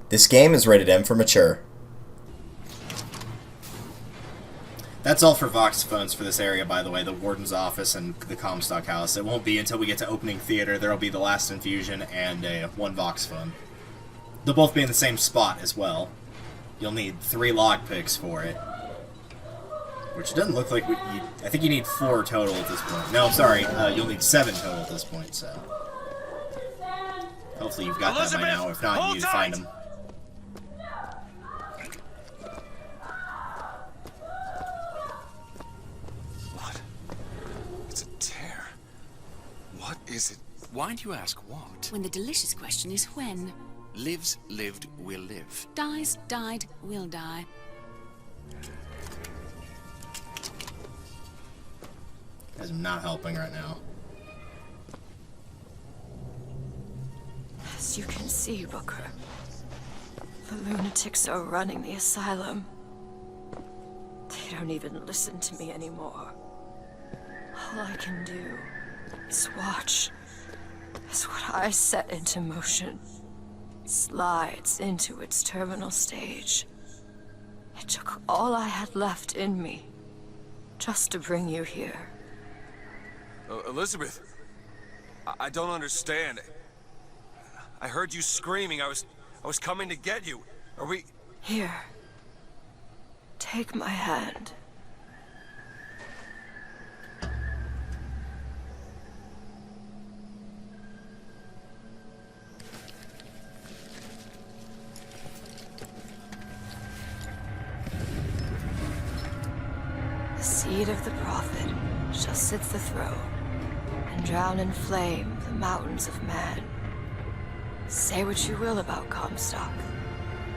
This game is rated M for mature. That's all for Voxophones for this area, by the way, the Warden's Office and the Comstock House. It won't be until we get to opening theater. There'll be the last Infusion and one Voxophone. They'll both be in the same spot as well. You'll need 3 lockpicks for it. Which doesn't look like I think you need 4 total at this point. No, I'm sorry. You'll need 7 total at this point, so... Hopefully you've got that by now. If not, you need to find them. What? It's a tear. What is it? Why do you ask what? When the delicious question is when. Lives, lived, will live. Dies, died, will die. Guys, I'm not helping right now. As you can see, Booker, the lunatics are running the asylum. They don't even listen to me anymore. All I can do is watch as what I set into motion slides into its terminal stage. It took all I had left in me just to bring you here. Elizabeth, I don't understand. I heard you screaming. I was coming to get you. Are we... Here. Take my hand. The seed of the prophet shall sit the throne and drown in flame the mountains of man. Say what you will about Comstock.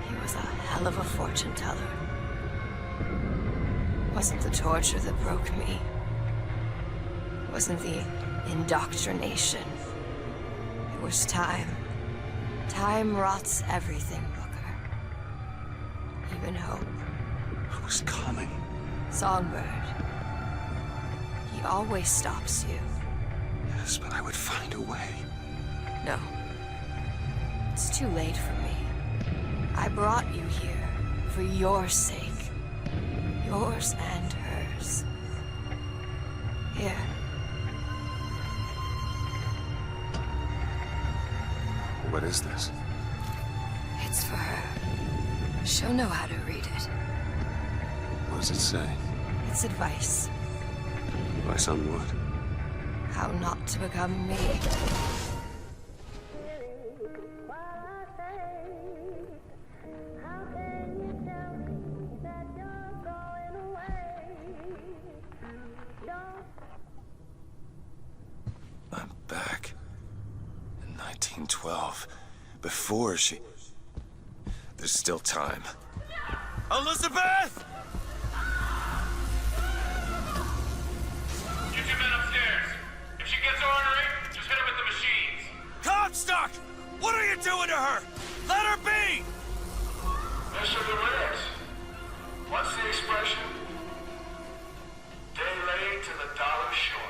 He was a hell of a fortune teller. Wasn't the torture that broke me. Wasn't the indoctrination. It was time. Time rots everything, Booker. Even hope. I was coming. Songbird. He always stops you. Yes, but I would find a way. No. It's too late for me. I brought you here for your sake. Yours and hers. Here. What is this? It's for her. She'll know how to read it. What does it say? It's advice. Advice on what? How not to become me. I'm back. In 1912. Before she... There's still time. Elizabeth! Get your men upstairs. If she gets ornery, just hit her with the machines. Comstock! What are you doing to her? Let her be! Mr. Perez, what's the expression? Day late and the dollar short.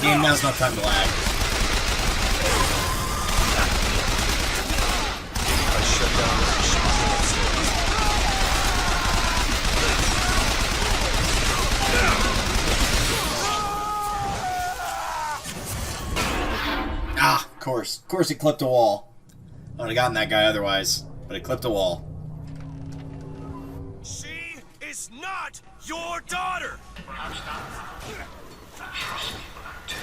Game now's not time to lag. I shut down the machine upstairs. Ah, of course. Of course it clipped a wall. I would have gotten that guy otherwise, but it clipped a wall. She is not your daughter! Perhaps not. Trust me when I tell you.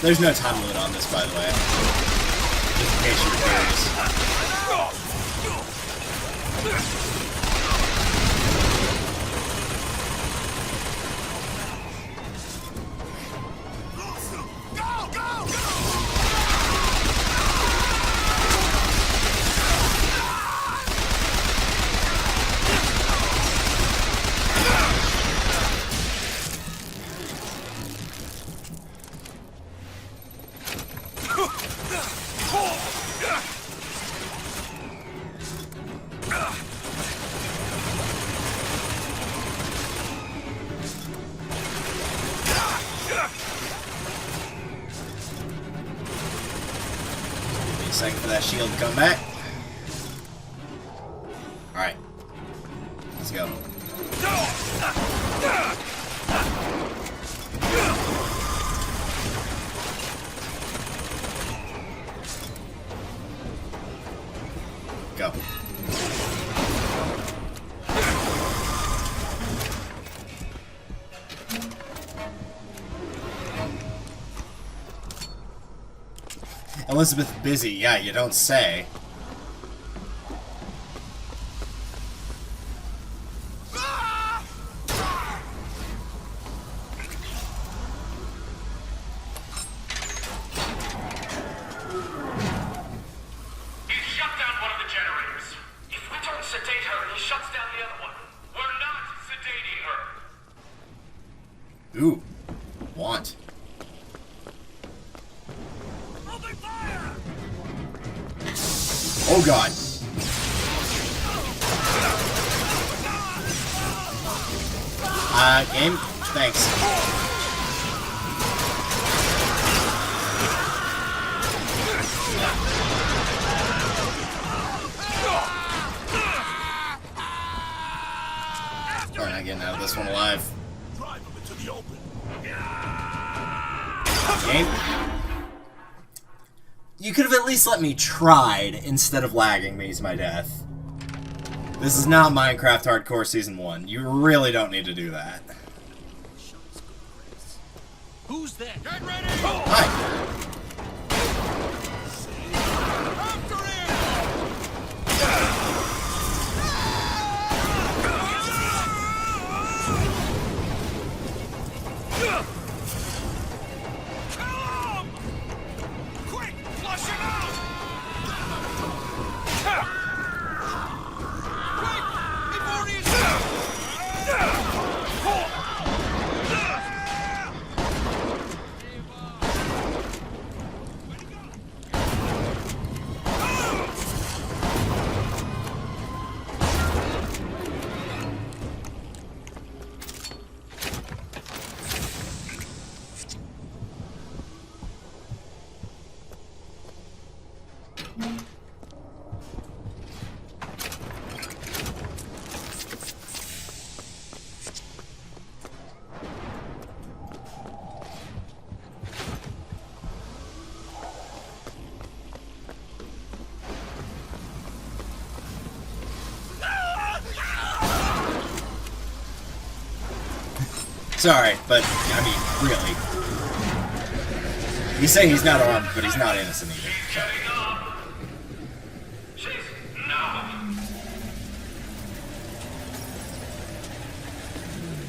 There's no time limit on this, by the way. Just in case you're curious. second for that shield to come back. Alright. Let's go. Go. Elizabeth busy, yeah, you don't say. Ooh, want. Oh god. Game? Thanks. Probably not getting out of this one alive. Game? You could have at least let me tried instead of lagging me to my death. This is not Minecraft Hardcore Season 1. You really don't need to do that. Who's there? Get ready! Hi! Sorry, but, I mean, really. You say he's not armed, but he's not innocent either, so.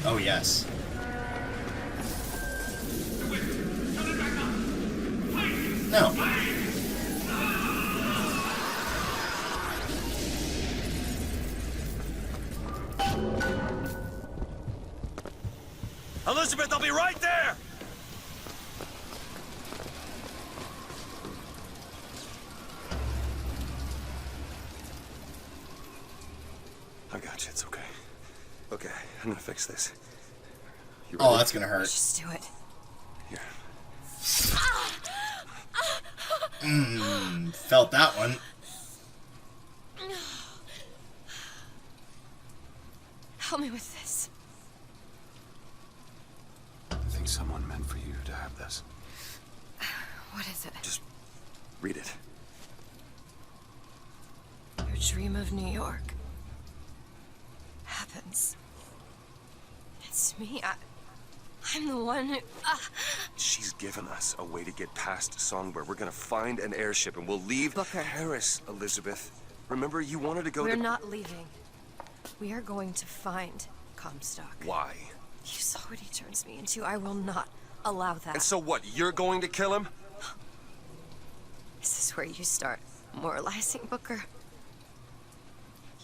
Oh, yes. No. Elizabeth, I'll be right there! I got you, it's okay. Okay, I'm gonna fix this. You ready? Oh, that's gonna hurt. Just do it. Here. Felt that one. Help me with this. I think someone meant for you to have this. What is it? Just read it. Your dream of New York happens. It's me. I'm the one who... She's given us a way to get past Songbird. We're gonna find an airship and we'll leave Booker. Paris, Elizabeth. Remember, you wanted to go We're to... not leaving. We are going to find Comstock. Why? You saw what he turns me into. I will not allow that. And so what, you're going to kill him? Is this where you start moralizing, Booker?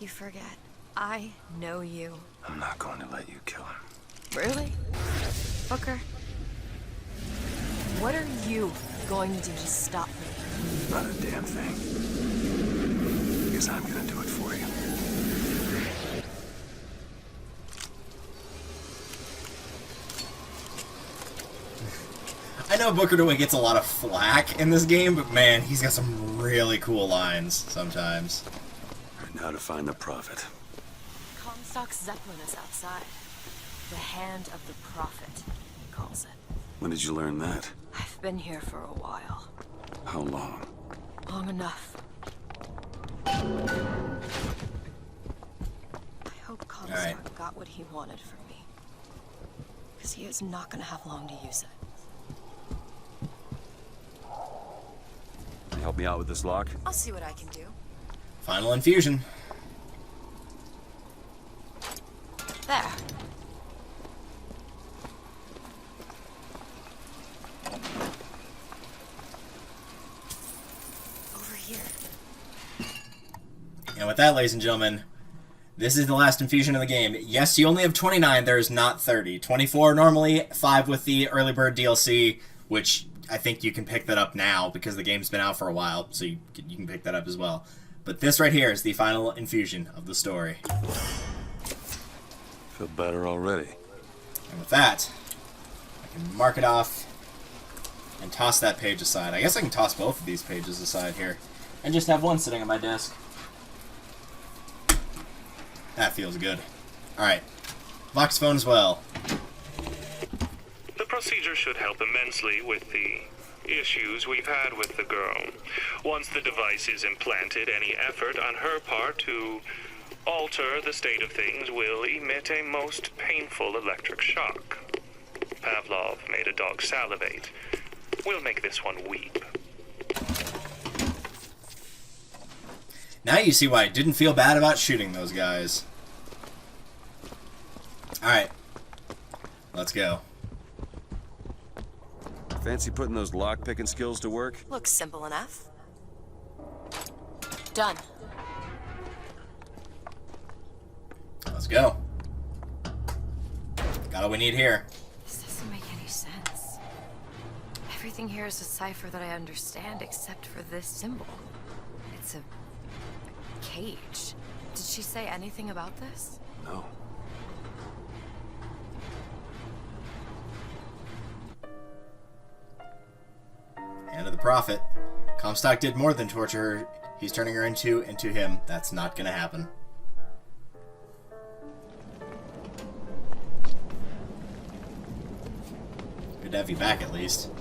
You forget. I know you. I'm not going to let you kill him. Really? Booker? What are you going to do to stop me? Not a damn thing. Because I'm gonna do it for you. I know Booker DeWitt gets a lot of flack in this game, but man, he's got some really cool lines sometimes. Now to find the Prophet. Comstock's Zeppelin is outside. The Hand of the Prophet, he calls it. When did you learn that? I've been here for a while. How long? Long enough. I hope Comstock got what he wanted from me. Because he is not going to have long to use it. Can you help me out with this lock? I'll see what I can do. Final infusion. There. Over here. And with that, ladies and gentlemen, this is the last infusion of the game. Yes, you only have 29. There is not 30. 24 normally, 5 with the early bird DLC, which I think you can pick that up now because the game's been out for a while, so you can pick that up as well. But this right here is the final infusion of the story. Feel better already. And with that, I can mark it off and toss that page aside. I guess I can toss both of these pages aside here and just have one sitting on my desk. That feels good. Alright. Voxophone as well. The procedure should help immensely with the issues we've had with the girl. Once the device is implanted, any effort on her part to alter the state of things will emit a most painful electric shock. Pavlov made a dog salivate. We'll make this one weep. Now you see why I didn't feel bad about shooting those guys. Alright. Let's go. Fancy putting those lock-picking skills to work? Looks simple enough. Done. Let's go. Got all we need here. This doesn't make any sense. Everything here is a cipher that I understand except for this symbol. It's a cage. Did she say anything about this? No. Hand of the Prophet. Comstock did more than torture her. He's turning her into him. That's not gonna happen. Good to have you back, at least.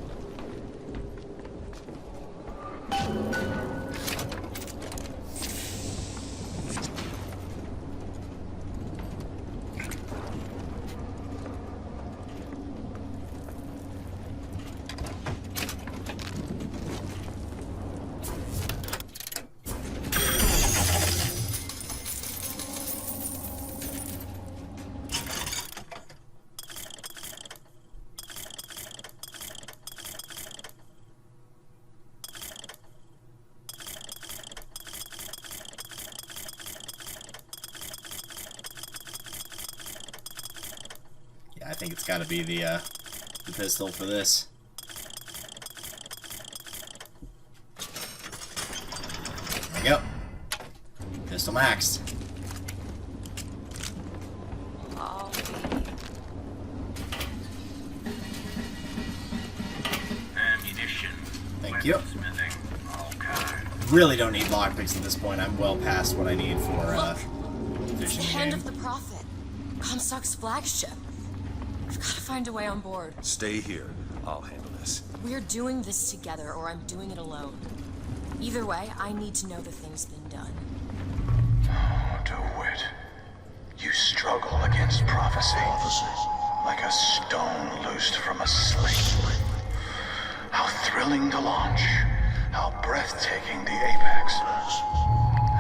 I think it's got to be the pistol for this. There we go. Pistol maxed. Oh, Ammunition. Thank you. Smithing. Okay. Really don't need lockpicks at this point. I'm well past what I need for Look! It's fishing the Hand game. of the Prophet. Comstock's flagship. We've got to find a way on board. Stay here. I'll handle this. We're doing this together, or I'm doing it alone. Either way, I need to know the thing's been done. Oh, DeWitt. You struggle against prophecy. Like a stone loosed from a sling. How thrilling to launch. How breathtaking the apex.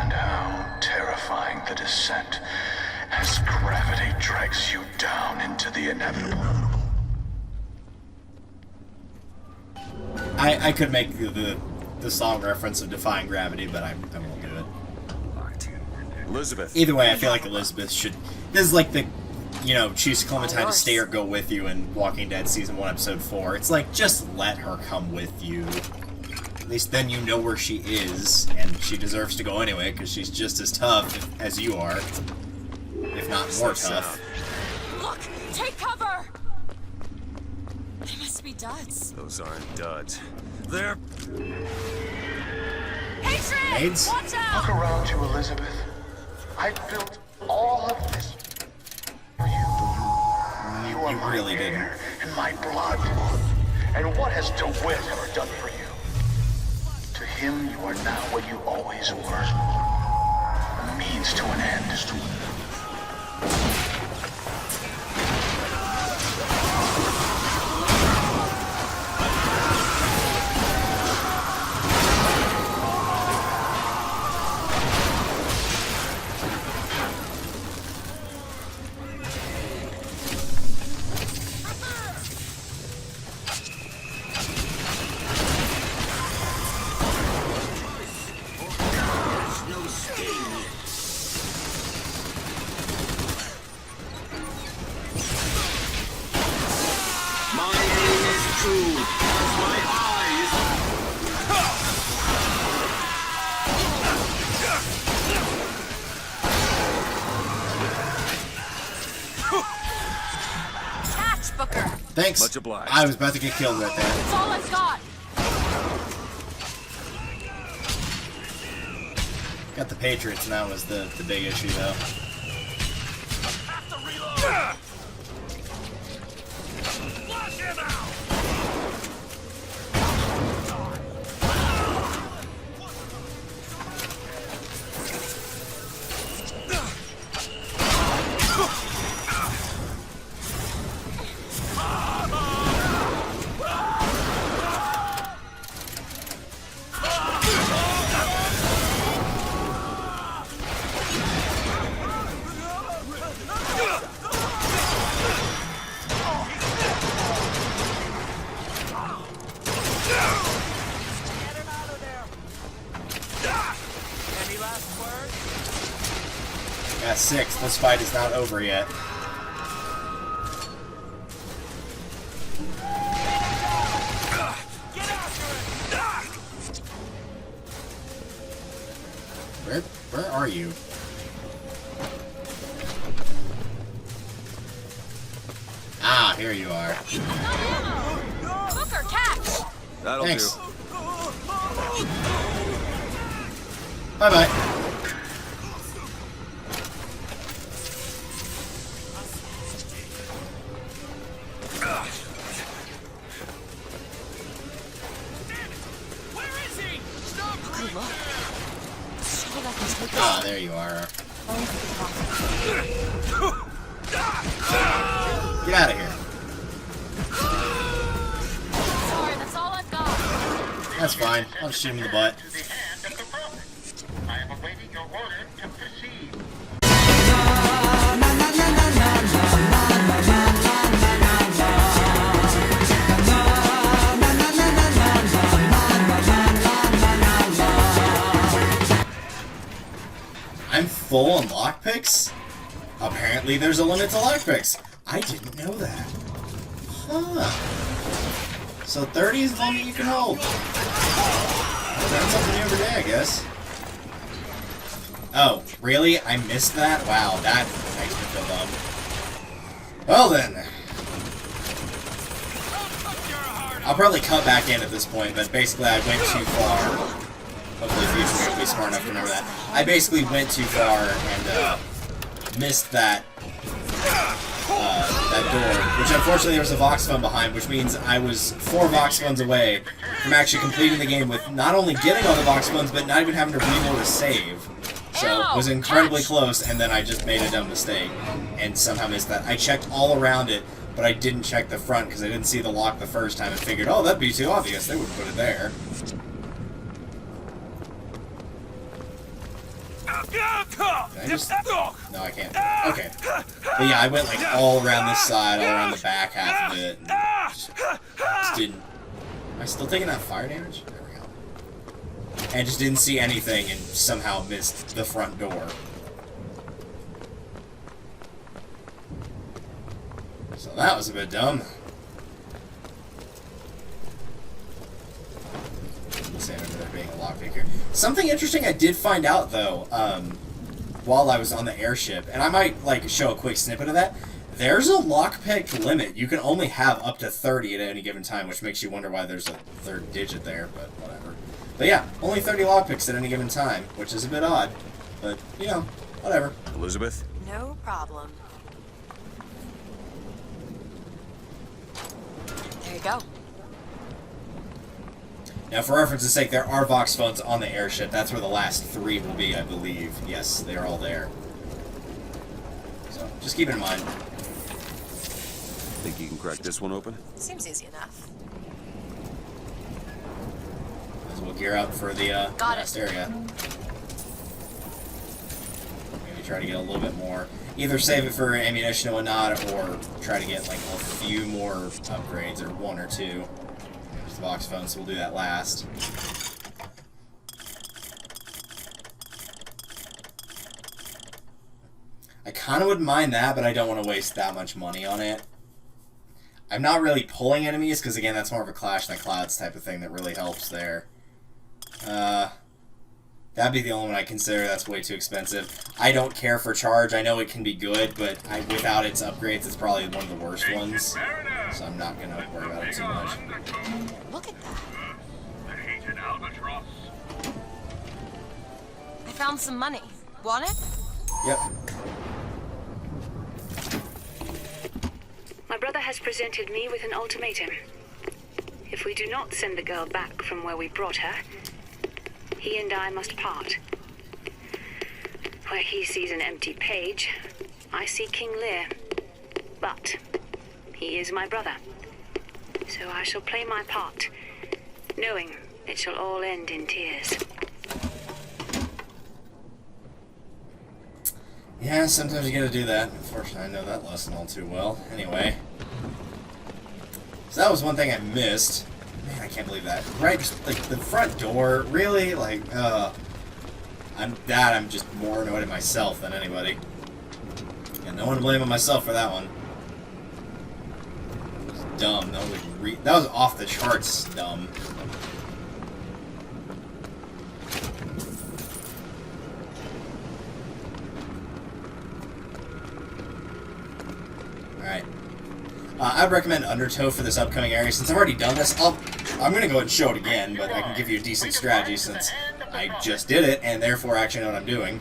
And how terrifying the descent as gravity drags you down into the inevitable. I could make the song reference of Defying Gravity, but I won't do it. Elizabeth. Either way, I feel like Elizabeth should... This is like the, choose Clementine to stay or go with you in Walking Dead Season 1, Episode 4. It's like, just let her come with you. At least then you know where she is, and she deserves to go anyway, because she's just as tough as you are. If not more tough. Look! Take cover! They must be duds. Those aren't duds. They're... Hatred! Grenades? Watch out! Look around you, Elizabeth. I built all of this for you. You are my really didn't. air and my blood. And what has DeWitt ever done for you? To him, you are now what you always were. A means to an end. Catch, Booker! Thanks. Much obliged. I was about to get killed right there. That's all I've got! Got the Patriots, and that was the big issue, though. Flush him out! Got 6. This fight is not over yet. Where are you? Ah, here you are. Booker, catch! That'll Thanks. do. Bye-bye. Booker, look. So that can take Ah, there you are. Get out of here. Sorry, that's all I've got. That's fine. I'll just shoot him in the butt. The hand of the prophet. I am awaiting your order to proceed. I'm full on lockpicks? Apparently there's a limit to lockpicks. I didn't know that. Huh. So 30 is the limit you can hold. That's something new every day, I guess. Oh, really? I missed that? Wow, that makes me feel dumb. Well then. I'll probably cut back in at this point, but basically I went too far. Hopefully Fusion will be smart enough to remember that. I basically went too far and missed that door, which unfortunately there was a Voxophone behind, which means I was 4 Voxophones away from actually completing the game with not only getting all the Voxophones, but not even having to reload a save. So it was incredibly close, and then I just made a dumb mistake and somehow missed that. I checked all around it, but I didn't check the front because I didn't see the lock the first time and figured, oh, that'd be too obvious. They would put it there. Can I just... No, I can't. Okay. But yeah, I went like all around this side, all around the back half of it. And just didn't... Am I still taking that fire damage? There we go. And just didn't see anything and somehow missed the front door. So that was a bit dumb. There being a lockpick here. Something interesting I did find out though, while I was on the airship, and I might like show a quick snippet of that. There's a lockpick limit. You can only have up to 30 at any given time, which makes you wonder why there's a third digit there, but whatever. But yeah, only 30 lockpicks at any given time, which is a bit odd. But, you know, whatever. Elizabeth? No problem. There you go. Now, for reference's sake, there are Voxophones on the airship. That's where the last 3 will be, I believe. Yes, they are all there. So, just keep it in mind. Think you can crack this one open? Seems easy enough. As we'll gear up for the last area. Maybe try to get a little bit more. Either save it for ammunition and whatnot, or try to get like a few more upgrades, or 1 or 2. There's the Voxophone, so we'll do that last. I kind of wouldn't mind that, but I don't want to waste that much money on it. I'm not really pulling enemies, because again, that's more of a Clash in the Clouds type of thing that really helps there. That'd be the only one I consider. That's way too expensive. I don't care for charge. I know it can be good, but without its upgrades, it's probably one of the worst ones. So I'm not going to worry about it too much. Look at that. I found some money. Want it? Yep. My brother has presented me with an ultimatum. If we do not send the girl back from where we brought her, he and I must part. Where he sees an empty page, I see King Lear. But he is my brother. So I shall play my part, knowing it shall all end in tears. Yeah, sometimes you gotta do that. Unfortunately, I know that lesson all too well. Anyway. So that was one thing I missed. Man, I can't believe that. Right, just, like, the front door, really? Like, I'm just more annoyed at myself than anybody. And no one to blame on myself for that one. It was dumb. That was off the charts dumb. Alright. I'd recommend Undertow for this upcoming area. Since I've already done this, I'm going to go ahead and show it again, but I can give you a decent strategy since I just did it, and therefore actually know what I'm doing.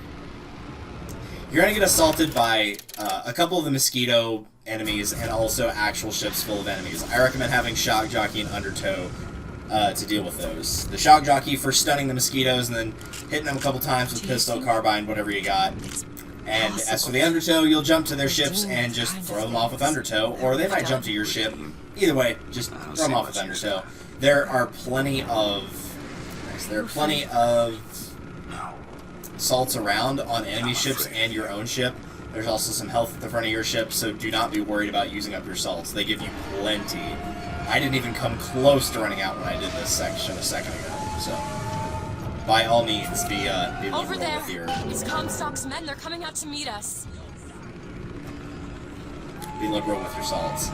You're going to get assaulted by a couple of the mosquito enemies and also actual ships full of enemies. I recommend having Shock Jockey and Undertow to deal with those. The Shock Jockey for stunning the mosquitoes and then hitting them a couple times with pistol, carbine, whatever you got. And as for the Undertow, you'll jump to their ships and just throw them off with Undertow, or they might jump to your ship. Either way, just throw them off with Undertow. There are plenty of assaults around on enemy ships and your own ship. There's also some health at the front of your ship, so do not be worried about using up your salts. They give you plenty. I didn't even come close to running out when I did this section a second ago, so by all means, be liberal Over there. with your... It's Comstock's men. They're coming out to meet us. Be liberal with your salts.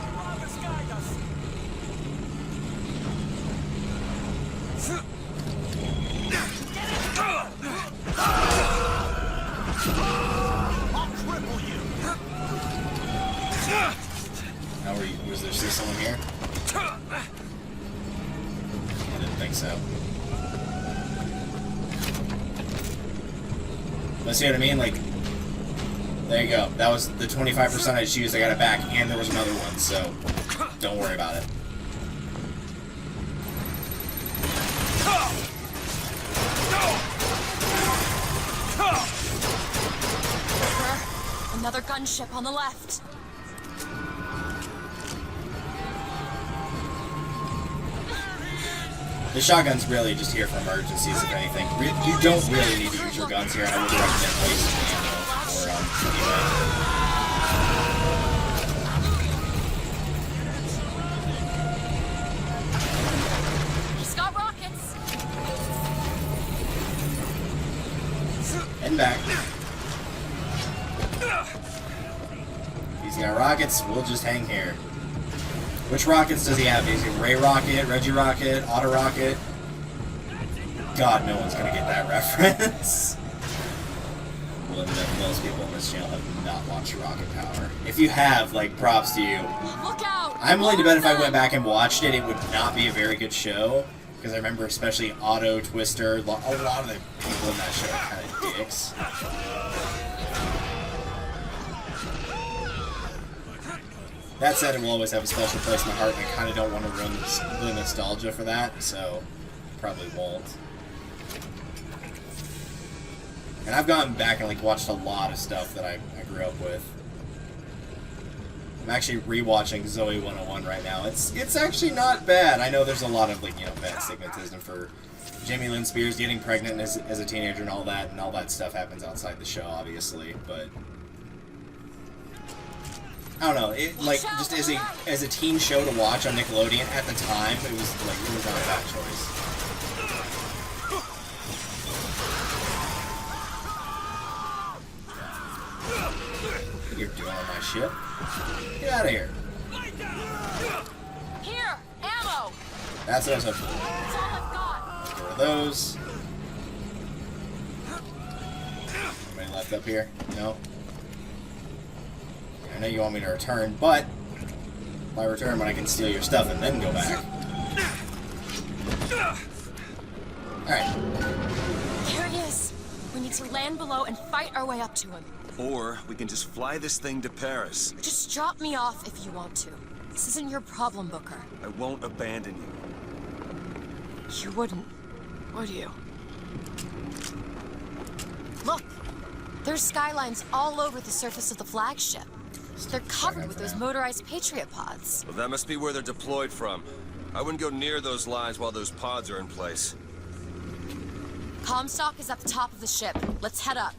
Now, was there still someone here? I didn't think so. But see what I mean? Like, there you go. That was the 25% I just used. I got it back, and there was another one, so don't worry about it. Another gunship on the left. The shotgun's really just here for emergencies, if anything. You don't really need to use your guns here, and I would recommend wasting ammo for He's got rockets. Heading back. He's got rockets, we'll just hang here. Which rockets does he have? Is he Ray Rocket, Reggie Rocket, Auto Rocket? God, no one's gonna get that reference. believe that most people on this channel have not watched Rocket Power. If you have, like, props to you. Look out! I'm willing to bet if I went back and watched it, it would not be a very good show. Because I remember especially Otto, Twister, a lot of the people in that show are kind of dicks. That said, it will always have a special place in my heart, and I kind of don't want to ruin the nostalgia for that, so probably won't. And I've gone back and like watched a lot of stuff that I grew up with. I'm actually rewatching Zoe 101 right now. It's actually not bad. I know there's a lot of like, you know, bad stigmatism for Jamie Lynn Spears getting pregnant as a teenager and all that stuff happens outside the show, obviously, but I don't know. It like just as a teen show to watch on Nickelodeon at the time, it was not a bad choice. What are you doing on my ship? Get out of here. Here! Ammo! That's what I was hoping for. That's all I've got. Get rid of those. Anybody left up here? No? I know you want me to return, but if I return when I can steal your stuff and then go back. Alright. There he is. We need to land below and fight our way up to him. Or we can just fly this thing to Paris. Just drop me off if you want to. This isn't your problem, Booker. I won't abandon you. You wouldn't, would you? Look! There's skylines all over the surface of the flagship. They're covered with those motorized Patriot pods. Well, that must be where they're deployed from. I wouldn't go near those lines while those pods are in place. Comstock is at the top of the ship. Let's head up.